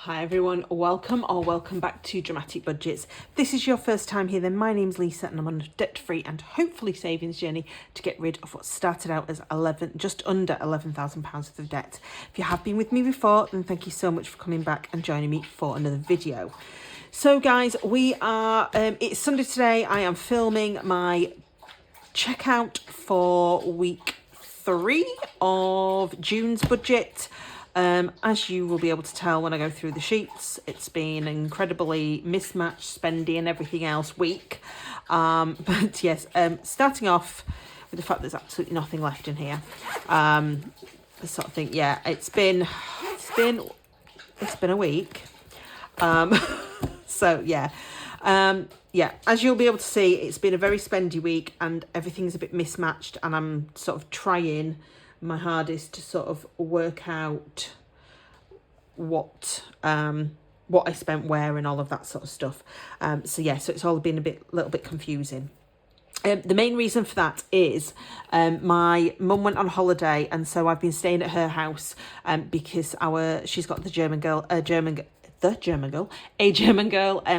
Hi everyone, welcome back to Dramatic Budgets. If this is your first time here, then my name's Lisa and I'm on a debt-free and hopefully savings journey to get rid of what started out as just under £11,000 worth of debt. If you have been with me before, then thank you so much for coming back and joining me for another video. So guys, it's Sunday today. I am filming my checkout for week 3 of June's budget. As you will be able to tell when I go through the sheets, it's been an incredibly mismatched, spendy and everything else week. But yes, starting off with the fact there's absolutely nothing left in here. This sort of thing, yeah, it's been a week. So yeah, as you'll be able to see, it's been a very spendy week and everything's a bit mismatched, and I'm sort of trying my hardest to sort of work out what I spent where and all of that sort of stuff. So it's all been a little bit confusing. The main reason for that is my mum went on holiday, and so I've been staying at her house because she's got a German girl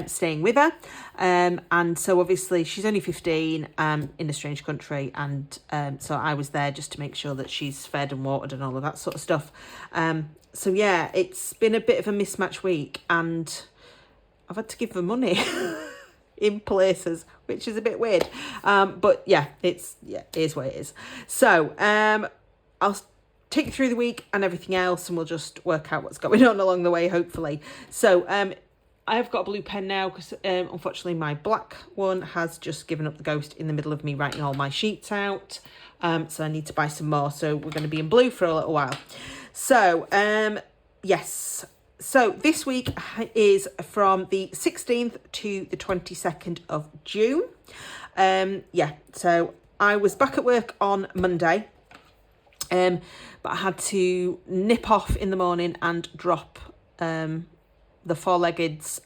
staying with her, and so obviously she's only 15 in a strange country, and so I was there just to make sure that she's fed and watered and all of that sort of stuff. So yeah, it's been a bit of a mismatch week, and I've had to give her money in places, which is a bit weird, but yeah, it is what it is. So I'll take you through the week and everything else, and we'll just work out what's going on along the way, hopefully. So I've got a blue pen now because unfortunately my black one has just given up the ghost in the middle of me writing all my sheets out. So I need to buy some more. So we're going to be in blue for a little while. So yes. So this week is from the 16th to the 22nd of June. So I was back at work on Monday. But I had to nip off in the morning and drop the four-leggeds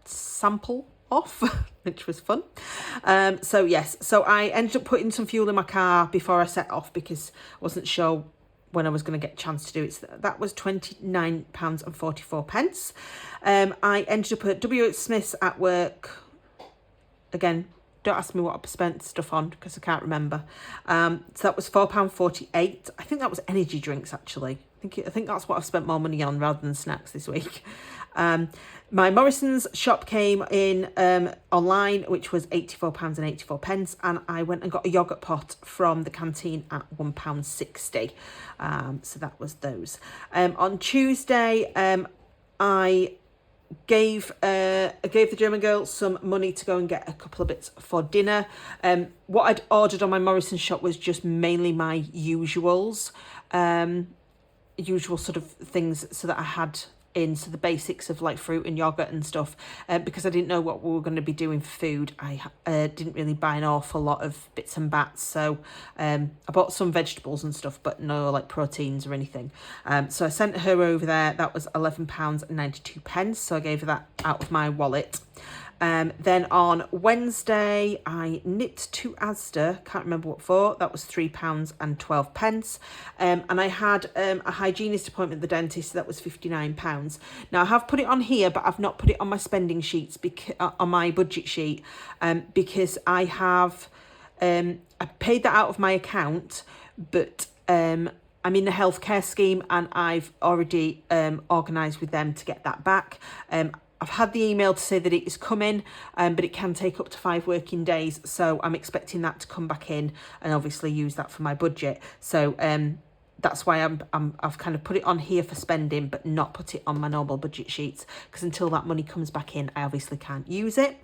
sample off, which was fun. So I ended up putting some fuel in my car before I set off because I wasn't sure when I was going to get a chance to do it. So that was £29.44. I ended up at W.H. Smith's at work. Again, don't ask me what I spent stuff on because I can't remember. So that was £4.48. I think that was energy drinks, actually. I think that's what I've spent more money on rather than snacks this week. My Morrison's shop came in online, which was £84.84, and I went and got a yoghurt pot from the canteen at £1.60. So that was those. On Tuesday, I gave the German girl some money to go and get a couple of bits for dinner. What I'd ordered on my Morrison shop was just mainly my usual sort of things, so that I had in, so the basics of like fruit and yogurt and stuff, because I didn't know what we were going to be doing for food. I didn't really buy an awful lot of bits and bats, so I bought some vegetables and stuff, but no like proteins or anything. So I sent her over there. That was £11.92, so I gave her that out of my wallet. Then on Wednesday, I nipped to Asda, can't remember what for, that was £3.12. And I had a hygienist appointment at the dentist, so that was £59. Now I have put it on here, but I've not put it on my spending sheets, on my budget sheet, because I have, I paid that out of my account, but I'm in the healthcare scheme and I've already organised with them to get that back. I've had the email to say that it is coming, but it can take up to 5 working days. So I'm expecting that to come back in and obviously use that for my budget. So that's why I've kind of put it on here for spending, but not put it on my normal budget sheets, because until that money comes back in, I obviously can't use it.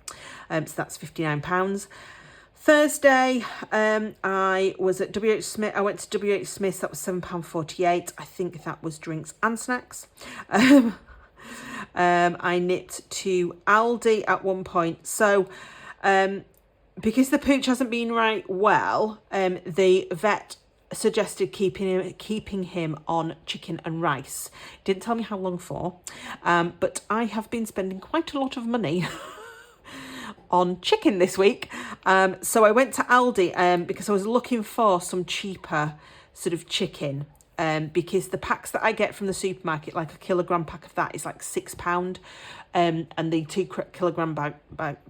So that's £59. Thursday, I was at W.H. Smith. I went to W.H. Smith. That was £7.48. I think that was drinks and snacks. I nipped to Aldi at one point. So because the pooch hasn't been right well, the vet suggested keeping him on chicken and rice. Didn't tell me how long for, but I have been spending quite a lot of money on chicken this week. So I went to Aldi because I was looking for some cheaper sort of chicken because the packs that I get from the supermarket, like a kilogram pack of that is like £6, and the 2 kilogram bag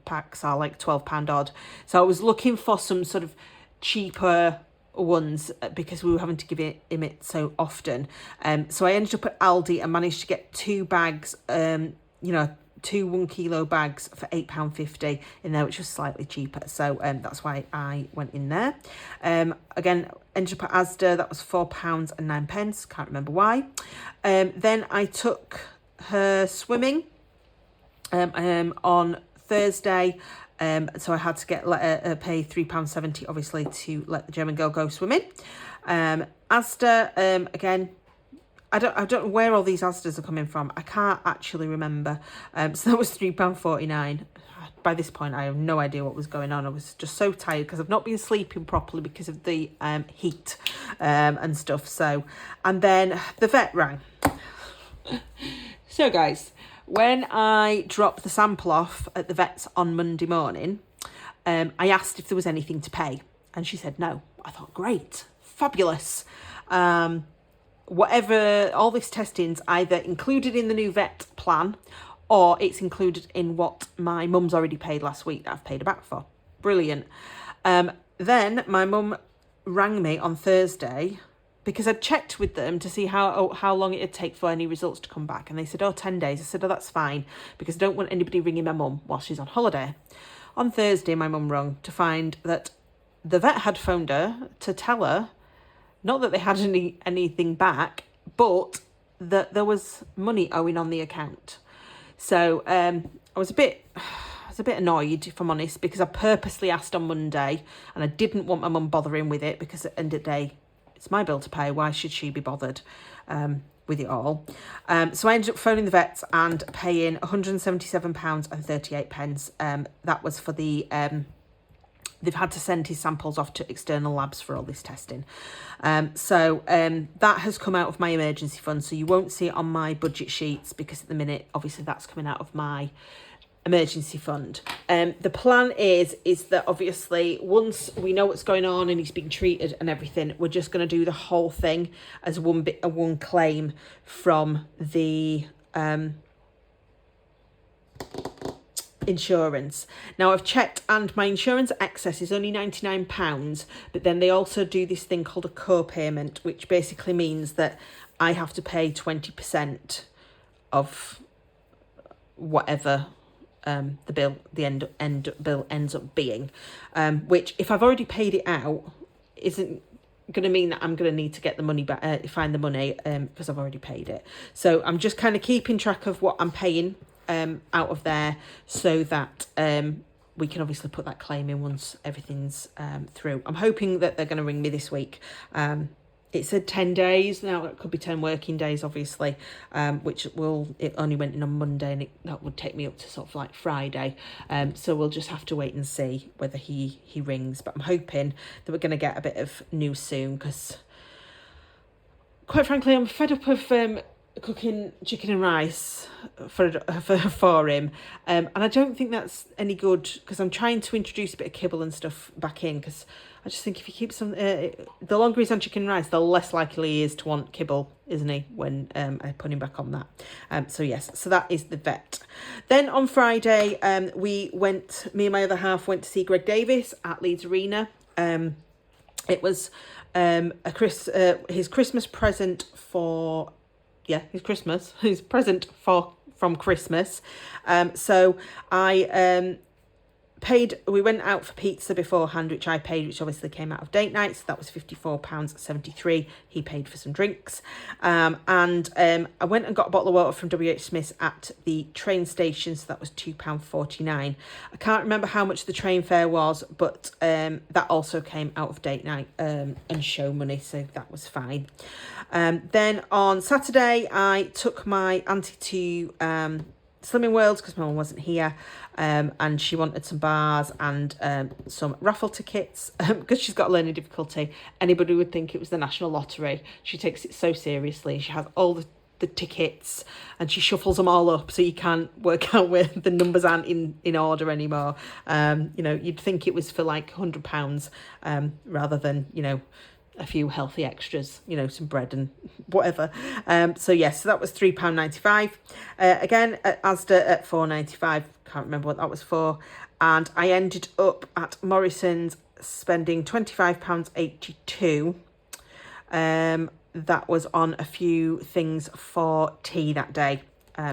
packs are like £12 odd. So I was looking for some sort of cheaper ones because we were having to give him it so often. So I ended up at Aldi and managed to get 2 bags, two 1 kilo bags for £8.50 in there, which was slightly cheaper. So that's why I went in there. Again, ended up at Asda, that was £4.09, can't remember why. Then I took her swimming on Thursday. So I had to pay £3.70 obviously to let the German girl go swimming. Asda, again, I don't know where all these Asdas are coming from. I can't actually remember. So that was £3.49. By this point, I have no idea what was going on. I was just so tired because I've not been sleeping properly because of the heat and stuff. So, and then the vet rang. So guys, when I dropped the sample off at the vet's on Monday morning, I asked if there was anything to pay, and she said no. I thought, great, fabulous. Whatever, all this testing's either included in the new vet plan or it's included in what my mum's already paid last week that I've paid her back for. Brilliant. Then my mum rang me on Thursday because I'd checked with them to see how long it'd take for any results to come back. And they said, 10 days. I said, that's fine, because I don't want anybody ringing my mum while she's on holiday. On Thursday, my mum rang to find that the vet had phoned her to tell her not that they had anything back, but that there was money owing on the account. So I was a bit annoyed, if I'm honest, because I purposely asked on Monday and I didn't want my mum bothering with it, because at the end of the day, it's my bill to pay. Why should she be bothered with it all? So I ended up phoning the vets and paying £177.38. That was for the... they've had to send his samples off to external labs for all this testing. So that has come out of my emergency fund. So you won't see it on my budget sheets because at the minute, obviously, that's coming out of my emergency fund. The plan is that obviously once we know what's going on and he's being treated and everything, we're just going to do the whole thing as one claim from the insurance. Now I've checked and my insurance excess is only £99, but then they also do this thing called a co-payment, which basically means that I have to pay 20% of whatever the end bill ends up being, which if I've already paid it out isn't going to mean that I'm going to need to get the money back, find the money, because I've already paid it. So I'm just kind of keeping track of what I'm paying out of there, so that we can obviously put that claim in once everything's through. I'm hoping that they're going to ring me this week. It said 10 days. Now it could be 10 working days, obviously, which it only went in on Monday, and that would take me up to sort of like Friday. So we'll just have to wait and see whether he rings. But I'm hoping that we're going to get a bit of news soon, because quite frankly, I'm fed up of cooking chicken and rice for him, and I don't think that's any good, because I'm trying to introduce a bit of kibble and stuff back in, because I just think if you keep some the longer he's on chicken and rice, the less likely he is to want kibble, isn't he, when I put him back on that. So yes, so that is the vet. Then on Friday, me and my other half went to see Greg Davis at Leeds Arena. It was his Christmas present for... Yeah, his present from Christmas. So I we went out for pizza beforehand, which I paid, which obviously came out of date night. So that was £54.73. He paid for some drinks. And I went and got a bottle of water from WH Smith's at the train station. So that was £2.49. I can't remember how much the train fare was, but that also came out of date night and show money. So that was fine. Then on Saturday, I took my auntie to Slimming World because my mum wasn't here, and she wanted some bars and some raffle tickets because she's got a learning difficulty. Anybody would think it was the National Lottery. She takes it so seriously. She has all the tickets and she shuffles them all up so you can't work out where the numbers aren't in order anymore. You'd think it was for like £100 rather than, a few healthy extras, you know, some bread and whatever. So yes, so that was £3.95. Again at Asda at £4.95. Can't remember what that was for. And I ended up at Morrison's spending £25.82. That was on a few things for tea that day.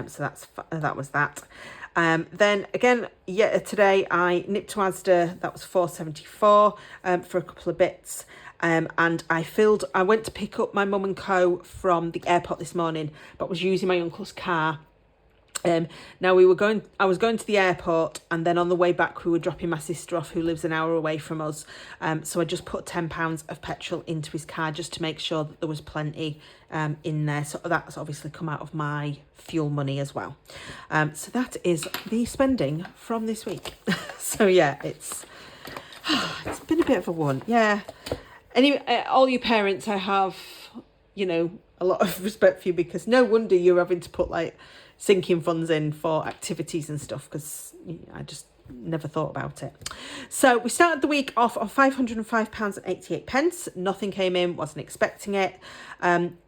So that was that. Then again, today I nipped to Asda. That was £4.74 for a couple of bits. And I went to pick up my mum and co from the airport this morning, but was using my uncle's car. Now I was going to the airport, and then on the way back we were dropping my sister off, who lives an hour away from us. So I just put £10 of petrol into his car just to make sure that there was plenty in there. So that's obviously come out of my fuel money as well. So that is the spending from this week. So yeah, it's been a bit of a one. Yeah. Anyway, all you parents, I have, you know, a lot of respect for you, because no wonder you're having to put like sinking funds in for activities and stuff, because I just never thought about it. So we started the week off on £505.88. Nothing came in, wasn't expecting it.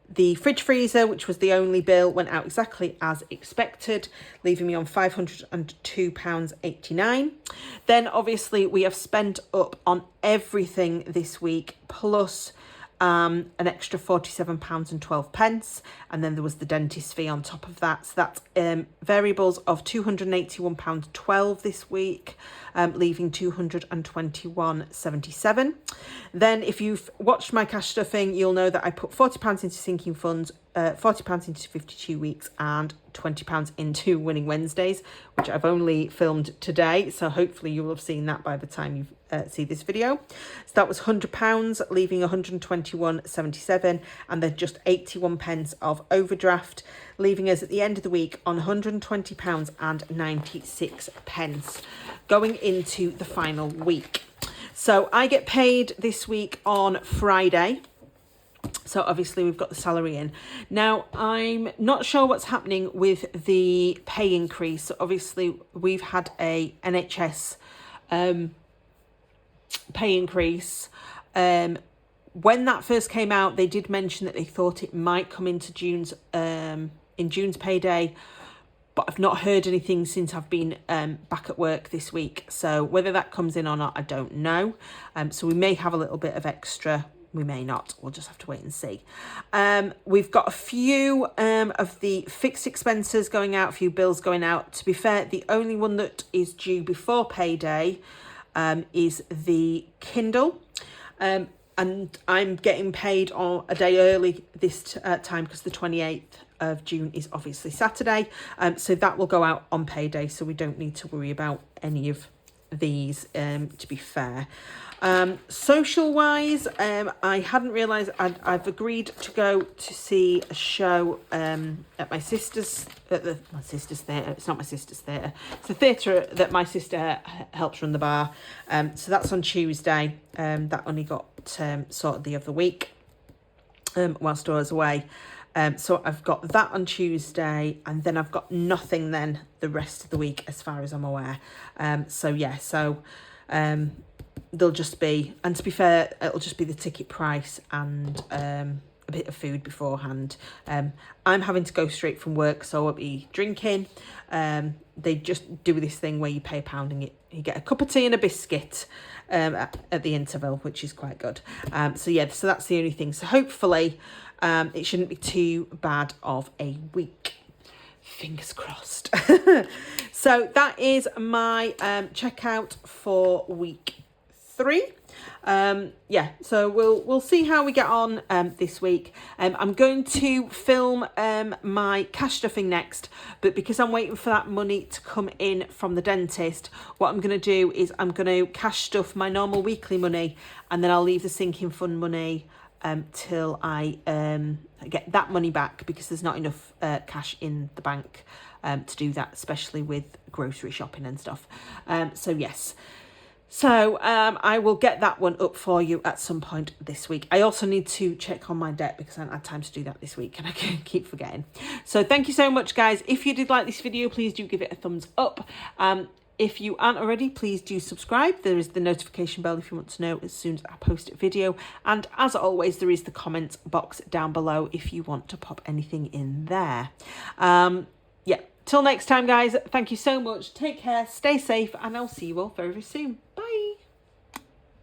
The fridge freezer, which was the only bill, went out exactly as expected, leaving me on £502.89. Then obviously we have spent up on everything this week, plus an extra £47.12, and then there was the dentist fee on top of that. So that's variables of £281.12 this week, leaving £221.77. Then if you've watched my cash stuffing, you'll know that I put £40 into sinking funds, £40 into 52 weeks, and £20 into Winning Wednesdays, which I've only filmed today, so hopefully you will have seen that by the time you see this video. So that was £100, leaving £121.77, and then just 81 pence of overdraft, leaving us at the end of the week on £120.96, going into the final week. So I get paid this week on Friday. So obviously we've got the salary in. Now, I'm not sure what's happening with the pay increase. So obviously we've had a NHS pay increase. When that first came out, they did mention that they thought it might come into June's payday, but I've not heard anything since I've been back at work this week. So whether that comes in or not, I don't know. So we may have a little bit of extra. We may not. We'll just have to wait and see. We've got a few of the fixed expenses going out, a few bills going out. To be fair, the only one that is due before payday is the Kindle. And I'm getting paid on a day early this time, because the 28th of June is obviously Saturday. So that will go out on payday, so we don't need to worry about any of these, to be fair. Social wise, I hadn't realised I've agreed to go to see a show at my sister's, my sister's theatre. It's not my sister's theatre, it's the theatre that my sister helps run the bar. So that's on Tuesday. That only got sorted the other week whilst I was away. So I've got that on Tuesday, and then I've got nothing then the rest of the week as far as I'm aware. They'll just be, and to be fair, it'll just be the ticket price and a bit of food beforehand. I'm having to go straight from work, so I won't be drinking. They just do this thing where you pay £1 and you get a cup of tea and a biscuit at the interval, which is quite good. So that's the only thing. So hopefully it shouldn't be too bad of a week. Fingers crossed. So that is my checkout for week 3. So we'll see how we get on this week. I'm going to film my cash stuffing next, but because I'm waiting for that money to come in from the dentist, what I'm going to do is I'm going to cash stuff my normal weekly money, and then I'll leave the sinking fund money till I get that money back, because there's not enough cash in the bank to do that, especially with grocery shopping and stuff. So I will get that one up for you at some point this week. I also need to check on my debt, because I haven't had time to do that this week and I keep forgetting. So thank you so much, guys. If you did like this video, please do give it a thumbs up. If you aren't already, please do subscribe. There is the notification bell if you want to know as soon as I post a video. And as always, there is the comments box down below if you want to pop anything in there. Yeah, till next time, guys. Thank you so much. Take care, stay safe, and I'll see you all very, very soon.